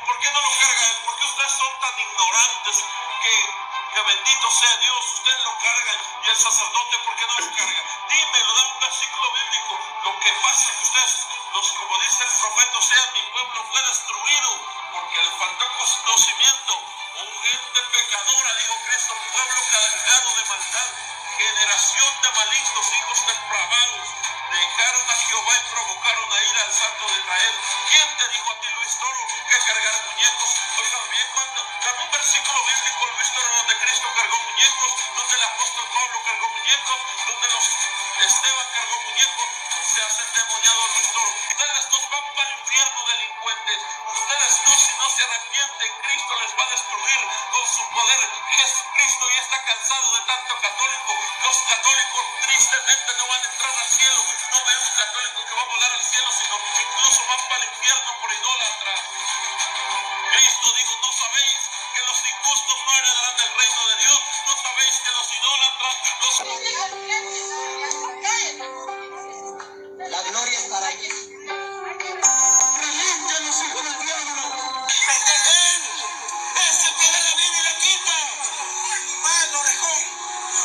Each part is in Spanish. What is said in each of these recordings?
¿Por qué no lo carga él? ¿Por qué ustedes son tan ignorantes que bendito sea Dios, ustedes lo cargan y el sacerdote, ¿por qué no lo carga? Dímelo, da un versículo bíblico. Lo que pasa es que ustedes, como dice el profeta, o sea, mi pueblo fue destruido porque le faltó conocimiento. Oh, gente pecadora, dijo Cristo, pueblo cargado de maldad, generación de malignos, hijos depravados, dejaron a Jehová y provocaron a ir al santo de Israel. ¿Quién te dijo a ti, Luis Toro, que cargar muñecos? Oiga bien, cuando dame un versículo bíblico, Luis Toro, donde Cristo cargó muñecos, donde el apóstol Pablo cargó muñecos, donde Esteban cargó muñecos. Se hace endemoniado Luis Toro. Ustedes dos van para el infierno, delincuentes. Ustedes dos, si no se arrepienten, Cristo les va a destruir con su poder. Jesucristo ya está cansado de tanto católico. Los católicos tristemente no van a entrar al cielo. No veo un católico que va a volar al cielo, sino incluso van para el infierno por idólatras. Cristo dijo, ¿no sabéis que los injustos no heredarán el reino de Dios? ¿No sabéis que los idólatras, la gloria es para ellos? relinchen los hijos del diablo? Él es el que da la vida y la quita. Animal, orejón.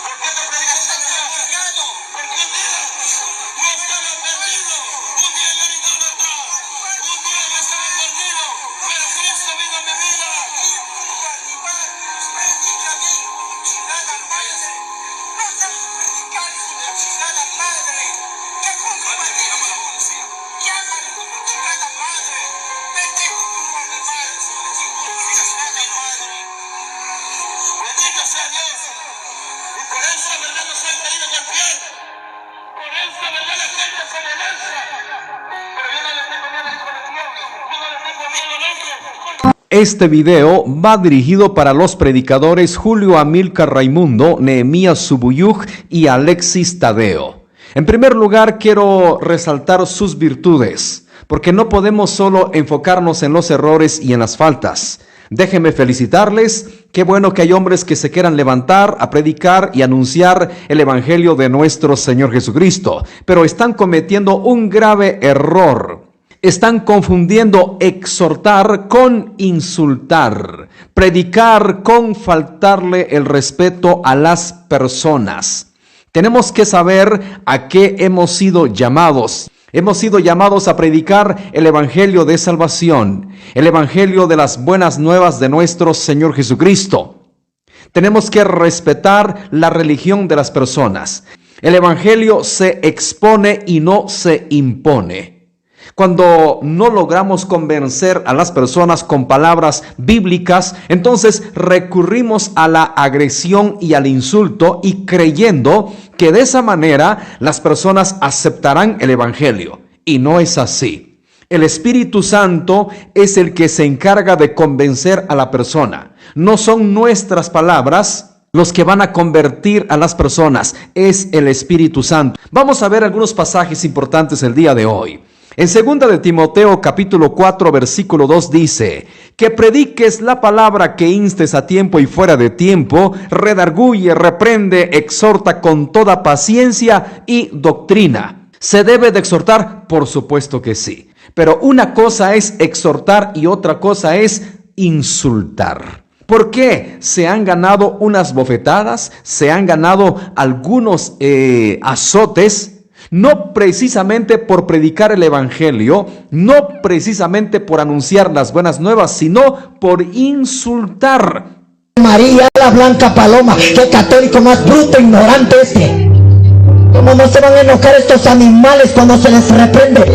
¿Por qué te predicas tan pecado? Porque mira, yo estaba perdido. Un día yo era idólatra. Un día yo estaba perdido. Pero Cristo vino a mi vida. Bendito sea Dios. Y por esa verdad no soy caído en el pie. Por esa verdad la gente se me lanza. Pero yo no le tengo miedo a la religión. Yo no le tengo miedo al hombre. Este video va dirigido para los predicadores Julio Amílcar Raimundo, Nehemías Subuyuj y Alexis Tadeo. En primer lugar, quiero resaltar sus virtudes, porque no podemos solo enfocarnos en los errores y en las faltas. Déjenme felicitarles. Qué bueno que hay hombres que se quieran levantar a predicar y anunciar el evangelio de nuestro Señor Jesucristo, pero están cometiendo un grave error. Están confundiendo exhortar con insultar, predicar con faltarle el respeto a las personas. Tenemos que saber a qué hemos sido llamados. Hemos sido llamados a predicar el evangelio de salvación, el evangelio de las buenas nuevas de nuestro Señor Jesucristo. Tenemos que respetar la religión de las personas. El evangelio se expone y no se impone. Cuando no logramos convencer a las personas con palabras bíblicas, entonces recurrimos a la agresión y al insulto y creyendo que de esa manera las personas aceptarán el evangelio. Y no es así. El Espíritu Santo es el que se encarga de convencer a la persona. No son nuestras palabras los que van a convertir a las personas, es el Espíritu Santo. Vamos a ver algunos pasajes importantes el día de hoy. En 2 de Timoteo capítulo 4 versículo 2 dice, que prediques la palabra, que instes a tiempo y fuera de tiempo, redarguye, reprende, exhorta con toda paciencia y doctrina. ¿Se debe de exhortar? Por supuesto que sí. Pero una cosa es exhortar y otra cosa es insultar. ¿Por qué? Se han ganado unas bofetadas, se han ganado algunos azotes, no precisamente por predicar el evangelio, no precisamente por anunciar las buenas nuevas, sino por insultar. María, la blanca paloma, qué católico más bruto, ignorante este. ¿Cómo no se van a enojar estos animales cuando se les reprende?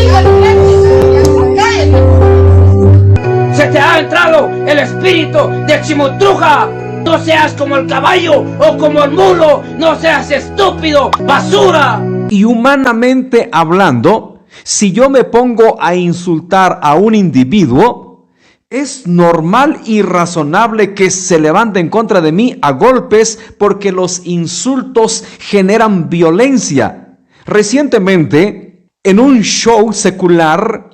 Se te ha entrado el espíritu de Chimutruja. No seas como el caballo o como el mulo, no seas estúpido, basura. Y humanamente hablando, si yo me pongo a insultar a un individuo, es normal y razonable que se levante en contra de mí a golpes, porque los insultos generan violencia. Recientemente, en un show secular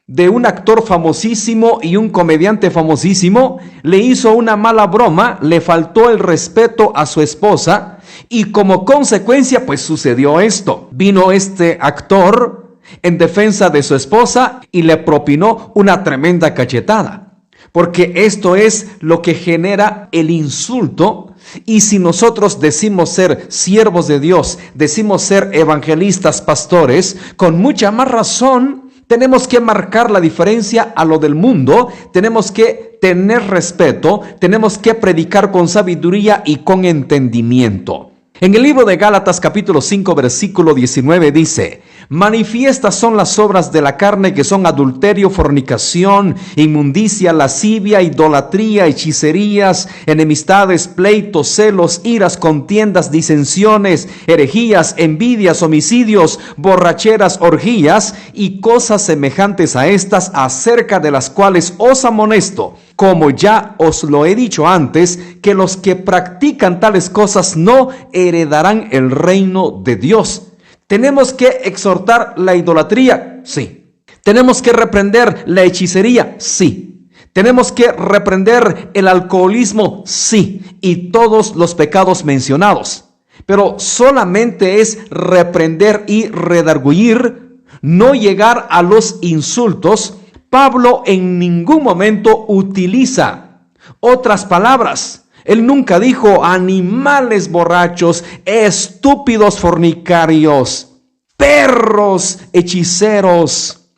de un actor famosísimo y un comediante famosísimo, le hizo una mala broma, le faltó el respeto a su esposa, y como consecuencia pues sucedió esto. Vino este actor en defensa de su esposa y le propinó una tremenda cachetada. porque esto es lo que genera el insulto. Y si nosotros decimos ser siervos de Dios, decimos ser evangelistas, pastores, con mucha más razón tenemos que marcar la diferencia a lo del mundo, tenemos que tener respeto, tenemos que predicar con sabiduría y con entendimiento. En el libro de Gálatas capítulo 5 versículo 19 dice: manifiestas son las obras de la carne, que son adulterio, fornicación, inmundicia, lascivia, idolatría, hechicerías, enemistades, pleitos, celos, iras, contiendas, disensiones, herejías, envidias, homicidios, borracheras, orgías y cosas semejantes a estas, acerca de las cuales os amonesto, como ya os lo he dicho antes, que los que practican tales cosas no heredarán el reino de Dios. ¿Tenemos que exhortar la idolatría? Sí. ¿Tenemos que reprender la hechicería? Sí. ¿Tenemos que reprender el alcoholismo? Sí. Y todos los pecados mencionados. Pero solamente es reprender y redarguir, no llegar a los insultos. Pablo en ningún momento utiliza otras palabras. Él nunca dijo animales borrachos, estúpidos fornicarios, perros hechiceros,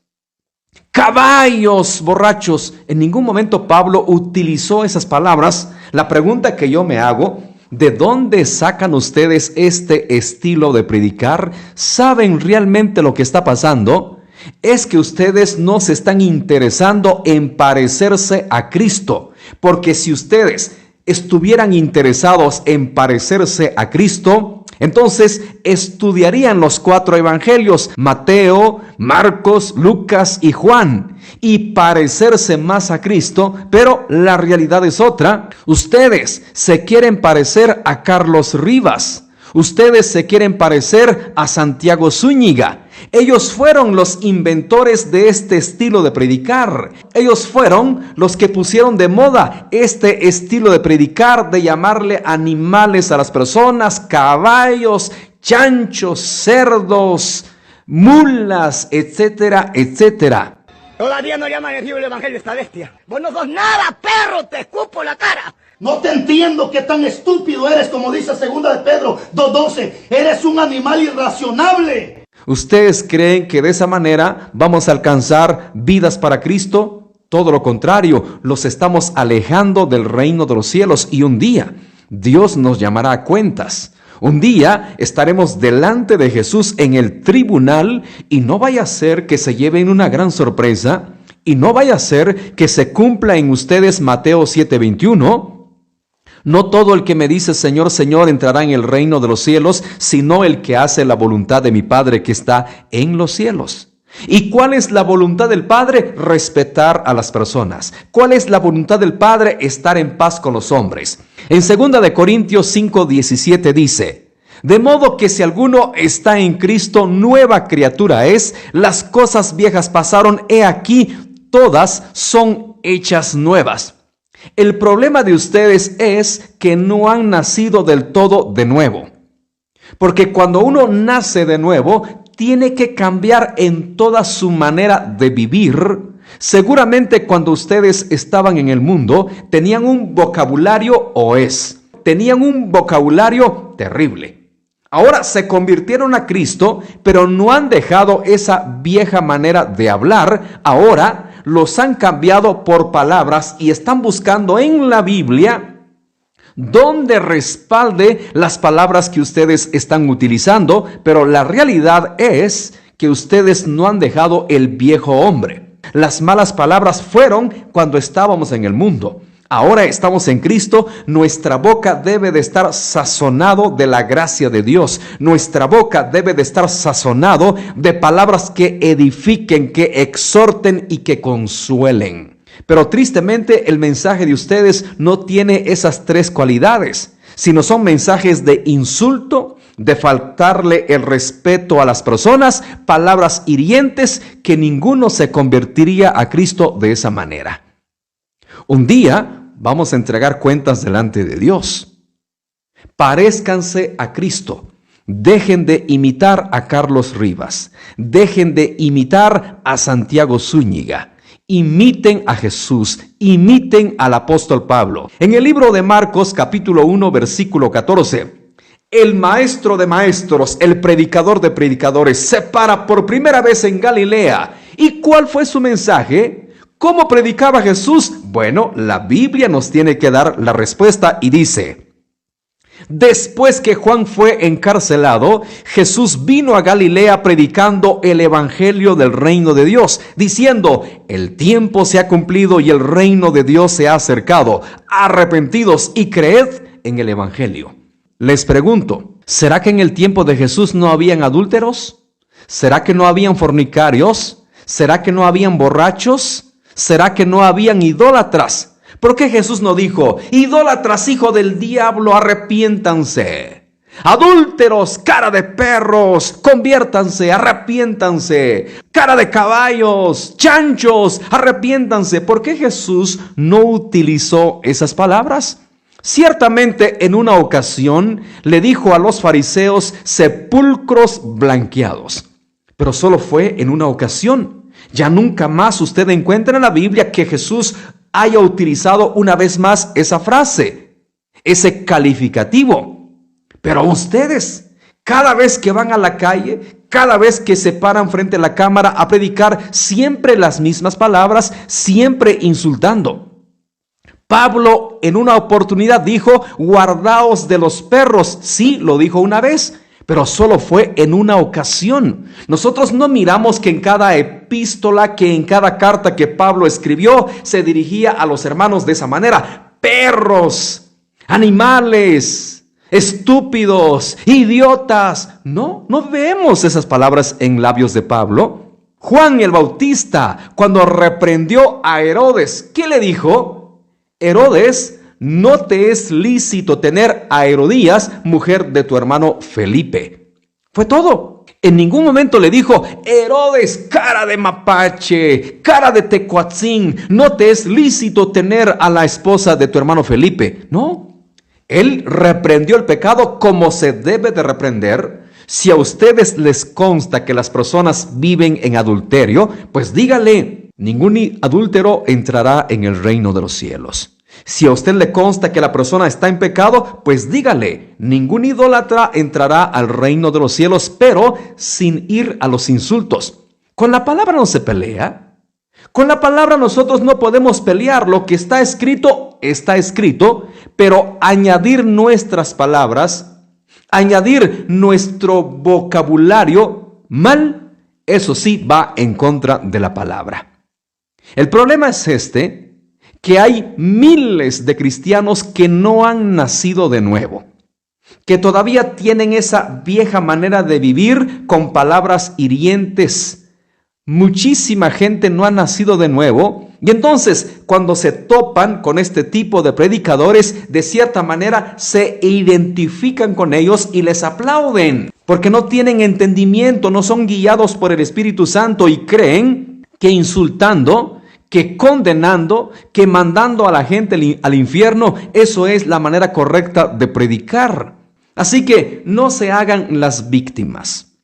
caballos borrachos. En ningún momento Pablo utilizó esas palabras. La pregunta que yo me hago: ¿de dónde sacan ustedes este estilo de predicar? ¿Saben realmente lo que está pasando? Es que ustedes no se están interesando en parecerse a Cristo, porque si ustedes estuvieran interesados en parecerse a Cristo, entonces estudiarían los 4 evangelios, Mateo, Marcos, Lucas y Juan, y parecerse más a Cristo. Pero la realidad es otra. Ustedes se quieren parecer a Carlos Rivas, ustedes se quieren parecer a Santiago Zúñiga. Ellos fueron los inventores de este estilo de predicar. Ellos fueron los que pusieron de moda este estilo de predicar, de llamarle animales a las personas, caballos, chanchos, cerdos, mulas, etcétera, etcétera. Todavía no le ha amanecido el evangelio a esta bestia. Vos no sos nada, perro, te escupo la cara. No te entiendo qué tan estúpido eres, como dice 2 de Pedro 2:12. Eres un animal irracionable. ¿Ustedes creen que de esa manera vamos a alcanzar vidas para Cristo? Todo lo contrario, los estamos alejando del reino de los cielos, y un día Dios nos llamará a cuentas. Un día estaremos delante de Jesús en el tribunal, y no vaya a ser que se lleven una gran sorpresa, y no vaya a ser que se cumpla en ustedes Mateo 7:21. No todo el que me dice Señor, Señor entrará en el reino de los cielos, sino el que hace la voluntad de mi Padre que está en los cielos. ¿Y cuál es la voluntad del Padre? Respetar a las personas. ¿Cuál es la voluntad del Padre? Estar en paz con los hombres. En 2 de Corintios 5:17 dice: de modo que si alguno está en Cristo, nueva criatura es, las cosas viejas pasaron, he aquí, todas son hechas nuevas. El problema de ustedes es que no han nacido del todo de nuevo. Porque cuando uno nace de nuevo, tiene que cambiar en toda su manera de vivir. Seguramente cuando ustedes estaban en el mundo, tenían un vocabulario tenían un vocabulario terrible. Ahora se convirtieron a Cristo, pero no han dejado esa vieja manera de hablar. Ahora los han cambiado por palabras y están buscando en la Biblia donde respalde las palabras que ustedes están utilizando, pero la realidad es que ustedes no han dejado el viejo hombre. Las malas palabras fueron cuando estábamos en el mundo. Ahora estamos en Cristo, nuestra boca debe de estar sazonado de la gracia de Dios. Nuestra boca debe de estar sazonado de palabras que edifiquen, que exhorten y que consuelen. Pero tristemente el mensaje de ustedes no tiene esas 3 cualidades, sino son mensajes de insulto, de faltarle el respeto a las personas, palabras hirientes, que ninguno se convertiría a Cristo de esa manera. Un día vamos a entregar cuentas delante de Dios. Parezcanse a Cristo. Dejen de imitar a Carlos Rivas. Dejen de imitar a Santiago Zúñiga. Imiten a Jesús, imiten al apóstol Pablo. En el libro de Marcos, capítulo 1, versículo 14, el maestro de maestros, el predicador de predicadores, se para por primera vez en Galilea. ¿Y cuál fue su mensaje? ¿Cómo predicaba Jesús? Bueno, la Biblia nos tiene que dar la respuesta y dice: después que Juan fue encarcelado, Jesús vino a Galilea predicando el evangelio del reino de Dios, diciendo: el tiempo se ha cumplido y el reino de Dios se ha acercado. Arrepentidos y creed en el evangelio. Les pregunto, ¿será que en el tiempo de Jesús no habían adúlteros? ¿Será que no habían fornicarios? ¿Será que no habían borrachos? ¿Será que no habían idólatras? ¿Por qué Jesús no dijo: idólatras, hijo del diablo, arrepiéntanse? Adúlteros, cara de perros, conviértanse, arrepiéntanse. Cara de caballos, chanchos, arrepiéntanse. ¿Por qué Jesús no utilizó esas palabras? Ciertamente en una ocasión le dijo a los fariseos: sepulcros blanqueados. Pero solo fue en una ocasión. Ya nunca más usted encuentra en la Biblia que Jesús haya utilizado una vez más esa frase, ese calificativo. Pero ustedes, cada vez que van a la calle, cada vez que se paran frente a la cámara a predicar, siempre las mismas palabras, siempre insultando. Pablo en una oportunidad dijo: guardaos de los perros. Sí, lo dijo una vez, pero solo fue en una ocasión. Nosotros no miramos que en cada epístola, que en cada carta que Pablo escribió, se dirigía a los hermanos de esa manera: perros, animales, estúpidos, idiotas. No vemos esas palabras en labios de Pablo. Juan el Bautista, cuando reprendió a Herodes, ¿qué le dijo? Herodes, no te es lícito tener a Herodías, mujer de tu hermano Felipe. Fue todo. En ningún momento le dijo: Herodes, cara de mapache, cara de tecuatzín, no te es lícito tener a la esposa de tu hermano Felipe. No, él reprendió el pecado como se debe de reprender. Si a ustedes les consta que las personas viven en adulterio, pues dígale: ningún adúltero entrará en el reino de los cielos. Si a usted le consta que la persona está en pecado, pues dígale: ningún idólatra entrará al reino de los cielos, pero sin ir a los insultos. Con la palabra no se pelea. Con la palabra nosotros no podemos pelear. Lo que está escrito, pero añadir nuestras palabras, añadir nuestro vocabulario mal, eso sí va en contra de la palabra. El problema es que hay miles de cristianos que no han nacido de nuevo, que todavía tienen esa vieja manera de vivir con palabras hirientes. Muchísima gente no ha nacido de nuevo, y entonces cuando se topan con este tipo de predicadores, de cierta manera se identifican con ellos y les aplauden, porque no tienen entendimiento, no son guiados por el Espíritu Santo y creen que insultando, que condenando, que mandando a la gente al infierno, eso es la manera correcta de predicar. Así que no se hagan las víctimas.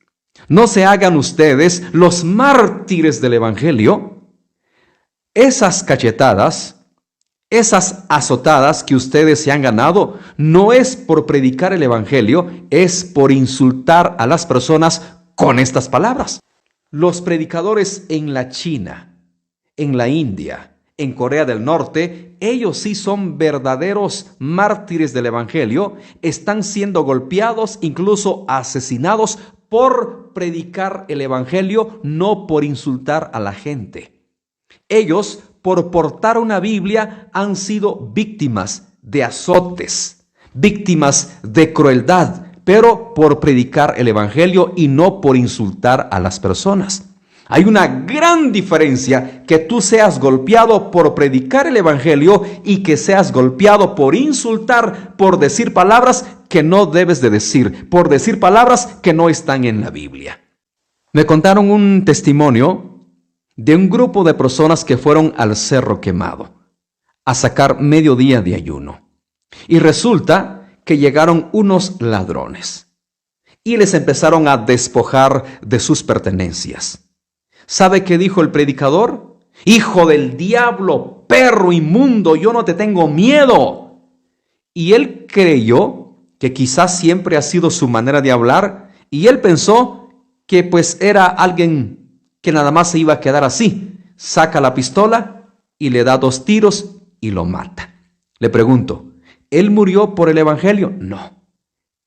No se hagan ustedes los mártires del evangelio. Esas cachetadas, esas azotadas que ustedes se han ganado, no es por predicar el evangelio, es por insultar a las personas con estas palabras. Los predicadores en la China, en la India, en Corea del Norte, ellos sí son verdaderos mártires del evangelio, están siendo golpeados, incluso asesinados por predicar el evangelio, no por insultar a la gente. Ellos, por portar una Biblia, han sido víctimas de azotes, víctimas de crueldad, pero por predicar el evangelio y no por insultar a las personas. Hay una gran diferencia que tú seas golpeado por predicar el evangelio y que seas golpeado por insultar, por decir palabras que no debes de decir, por decir palabras que no están en la Biblia. Me contaron un testimonio de un grupo de personas que fueron al Cerro Quemado a sacar medio día de ayuno. Y resulta que llegaron unos ladrones y les empezaron a despojar de sus pertenencias. ¿Sabe qué dijo el predicador? Hijo del diablo, perro inmundo, yo no te tengo miedo. Y él creyó que quizás siempre ha sido su manera de hablar, y él pensó que pues era alguien que nada más se iba a quedar así. Saca la pistola y le da 2 tiros y lo mata. Le pregunto, ¿él murió por el evangelio? No.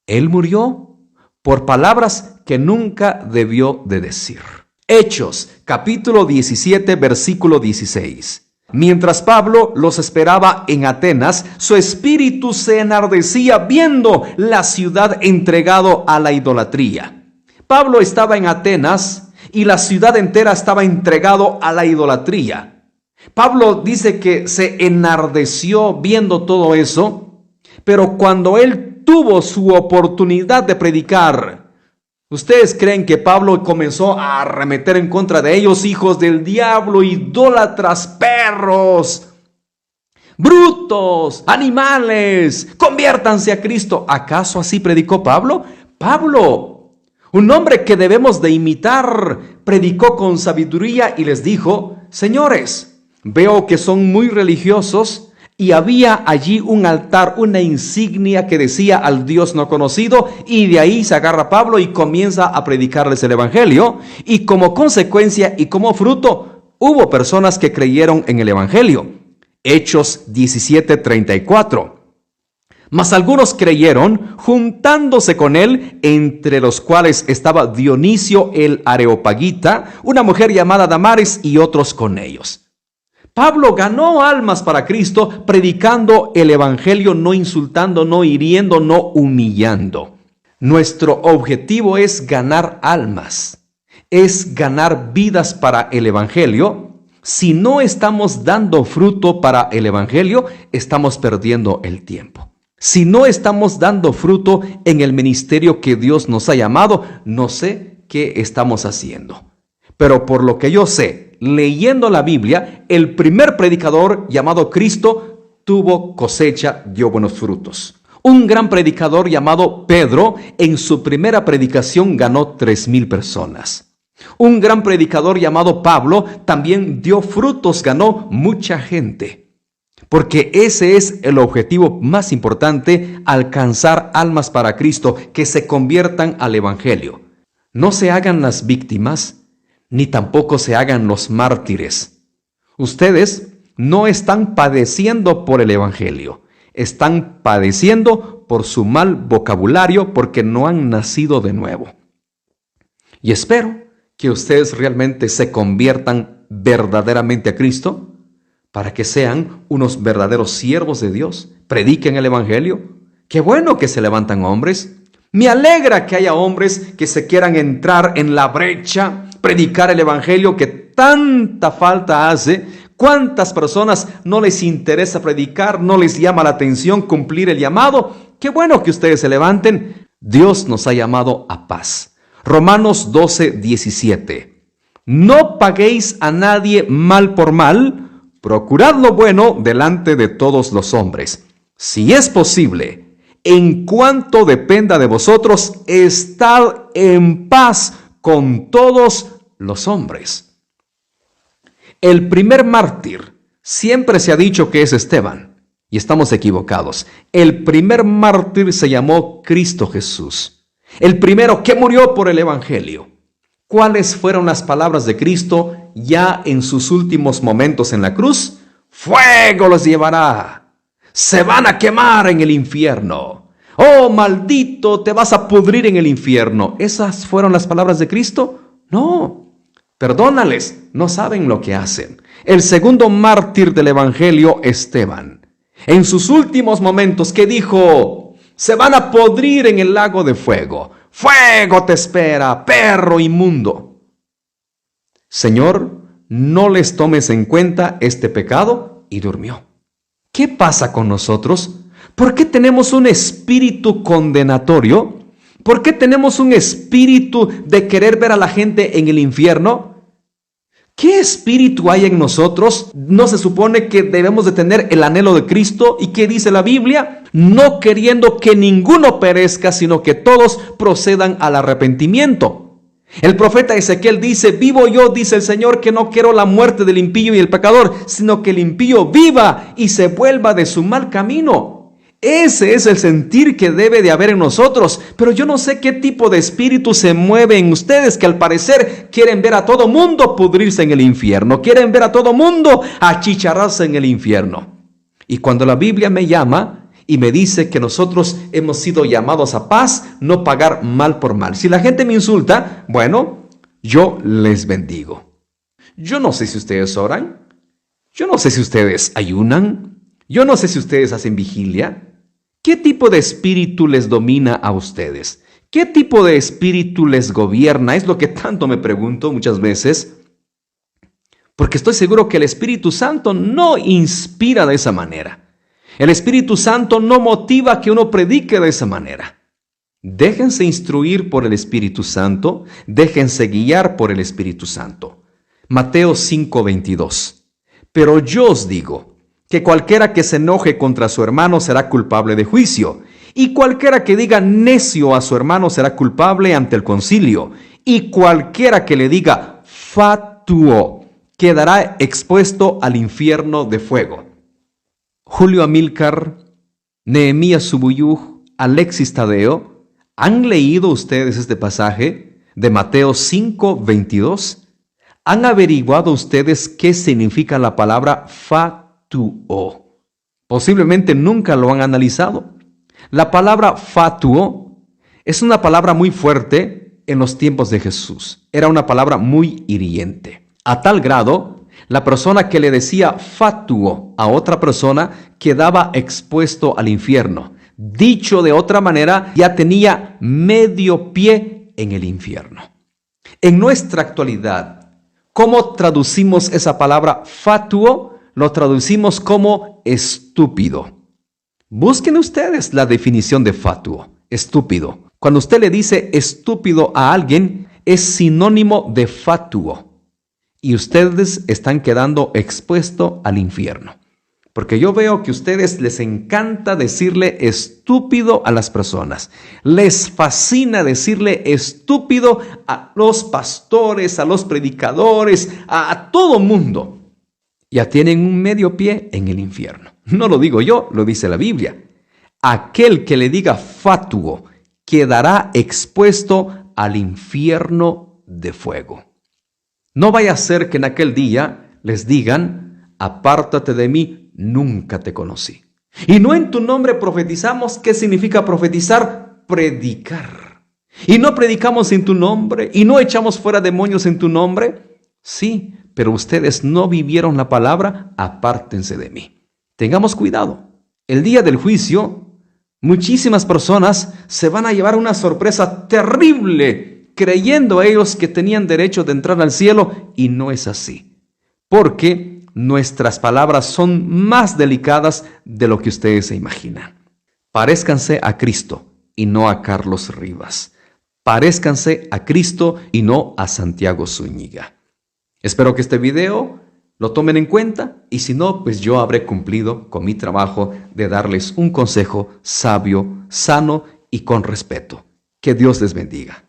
Él murió por palabras que nunca debió de decir. Hechos, capítulo 17, versículo 16. Mientras Pablo los esperaba en Atenas, su espíritu se enardecía viendo la ciudad entregado a la idolatría. Pablo estaba en Atenas y la ciudad entera estaba entregado a la idolatría. Pablo dice que se enardeció viendo todo eso, pero cuando él tuvo su oportunidad de predicar, ¿ustedes creen que Pablo comenzó a arremeter en contra de ellos? Hijos del diablo, idólatras, perros, brutos, animales, conviértanse a Cristo. ¿Acaso así predicó Pablo? Pablo, un hombre que debemos de imitar, predicó con sabiduría y les dijo: señores, veo que son muy religiosos. Y había allí un altar, una insignia que decía al Dios no conocido, y de ahí se agarra Pablo y comienza a predicarles el evangelio, y como consecuencia y como fruto, hubo personas que creyeron en el evangelio. Hechos 17:34. Mas algunos creyeron, juntándose con él, entre los cuales estaba Dionisio el Areopagita, una mujer llamada Damaris, y otros con ellos. Pablo ganó almas para Cristo predicando el evangelio, no insultando, no hiriendo, no humillando. Nuestro objetivo es ganar almas, es ganar vidas para el evangelio. Si no estamos dando fruto para el evangelio, estamos perdiendo el tiempo. Si no estamos dando fruto en el ministerio que Dios nos ha llamado, no sé qué estamos haciendo. Pero por lo que yo sé, leyendo la Biblia, el primer predicador llamado Cristo tuvo cosecha, dio buenos frutos. Un gran predicador llamado Pedro, en su primera predicación ganó 3,000 personas. Un gran predicador llamado Pablo también dio frutos, ganó mucha gente. Porque ese es el objetivo más importante, alcanzar almas para Cristo, que se conviertan al evangelio. No se hagan las víctimas, ni tampoco se hagan los mártires. Ustedes no están padeciendo por el evangelio, están padeciendo por su mal vocabulario, porque no han nacido de nuevo. Y espero que ustedes realmente se conviertan verdaderamente a Cristo, para que sean unos verdaderos siervos de Dios, prediquen el evangelio. Qué bueno que se levantan hombres. Me alegra que haya hombres que se quieran entrar en la brecha, predicar el evangelio que tanta falta hace. ¿Cuántas personas no les interesa predicar, no les llama la atención cumplir el llamado? Qué bueno que ustedes se levanten. Dios nos ha llamado a paz. Romanos 12:17. No paguéis a nadie mal por mal, procurad lo bueno delante de todos los hombres. Si es posible, en cuanto dependa de vosotros, estad en paz con todos los hombres. El primer mártir siempre se ha dicho que es Esteban, y estamos equivocados. El primer mártir se llamó Cristo Jesús, el primero que murió por el evangelio. ¿Cuáles fueron las palabras de Cristo ya en sus últimos momentos en la cruz? Fuego los llevará, se van a quemar en el infierno. Oh, maldito, te vas a pudrir en el infierno. ¿Esas fueron las palabras de Cristo? No, perdónales, no saben lo que hacen. El segundo mártir del evangelio, Esteban, en sus últimos momentos, ¿qué dijo? Se van a podrir en el lago de fuego. Fuego te espera, perro inmundo. Señor, no les tomes en cuenta este pecado, y durmió. ¿Qué pasa con nosotros? ¿Por qué tenemos un espíritu condenatorio? ¿Por qué tenemos un espíritu de querer ver a la gente en el infierno? ¿Qué espíritu hay en nosotros? ¿No se supone que debemos de tener el anhelo de Cristo? ¿Y qué dice la Biblia? No queriendo que ninguno perezca, sino que todos procedan al arrepentimiento. El profeta Ezequiel dice, vivo yo, dice el Señor, que no quiero la muerte del impío y el pecador, sino que el impío viva y se vuelva de su mal camino. Ese es el sentir que debe de haber en nosotros, pero yo no sé qué tipo de espíritu se mueve en ustedes, que al parecer quieren ver a todo mundo pudrirse en el infierno, quieren ver a todo mundo achicharrarse en el infierno. Y cuando la Biblia me llama y me dice que nosotros hemos sido llamados a paz, no pagar mal por mal. Si la gente me insulta, bueno, yo les bendigo. Yo no sé si ustedes oran, yo no sé si ustedes ayunan, yo no sé si ustedes hacen vigilia. ¿Qué tipo de espíritu les domina a ustedes? ¿Qué tipo de espíritu les gobierna? Es lo que tanto me pregunto muchas veces. Porque estoy seguro que el Espíritu Santo no inspira de esa manera. El Espíritu Santo no motiva que uno predique de esa manera. Déjense instruir por el Espíritu Santo, déjense guiar por el Espíritu Santo. Mateo 5:22. Pero yo os digo que cualquiera que se enoje contra su hermano será culpable de juicio, y cualquiera que diga necio a su hermano será culpable ante el concilio, y cualquiera que le diga fatuo quedará expuesto al infierno de fuego. Julio Amílcar, Nehemías Subuyuj, Alexis Tadeo, ¿han leído ustedes este pasaje de Mateo 5:22? ¿Han averiguado ustedes qué significa la palabra fatuo? Posiblemente nunca lo han analizado. La palabra fatuo es una palabra muy fuerte en los tiempos de Jesús. Era una palabra muy hiriente. A tal grado, la persona que le decía fatuo a otra persona quedaba expuesto al infierno. Dicho de otra manera, ya tenía medio pie en el infierno. En nuestra actualidad, ¿cómo traducimos esa palabra fatuo? Lo traducimos como estúpido. Busquen ustedes la definición de fatuo, estúpido. Cuando usted le dice estúpido a alguien, es sinónimo de fatuo. Y ustedes están quedando expuestos al infierno. Porque yo veo que a ustedes les encanta decirle estúpido a las personas. Les fascina decirle estúpido a los pastores, a los predicadores, a todo mundo. Ya tienen un medio pie en el infierno. No lo digo yo, lo dice la Biblia. Aquel que le diga fatuo quedará expuesto al infierno de fuego. No vaya a ser que en aquel día les digan, apártate de mí, nunca te conocí. Y no en tu nombre profetizamos. ¿Qué significa profetizar? Predicar. Y no predicamos en tu nombre, y no echamos fuera demonios en tu nombre. Sí, pero ustedes no vivieron la palabra, apártense de mí. Tengamos cuidado. El día del juicio, muchísimas personas se van a llevar una sorpresa terrible, creyendo ellos que tenían derecho de entrar al cielo, y no es así. Porque nuestras palabras son más delicadas de lo que ustedes se imaginan. Paréscanse a Cristo y no a Carlos Rivas. Paréscanse a Cristo y no a Santiago Zúñiga. Espero que este video lo tomen en cuenta, y si no, pues yo habré cumplido con mi trabajo de darles un consejo sabio, sano y con respeto. Que Dios les bendiga.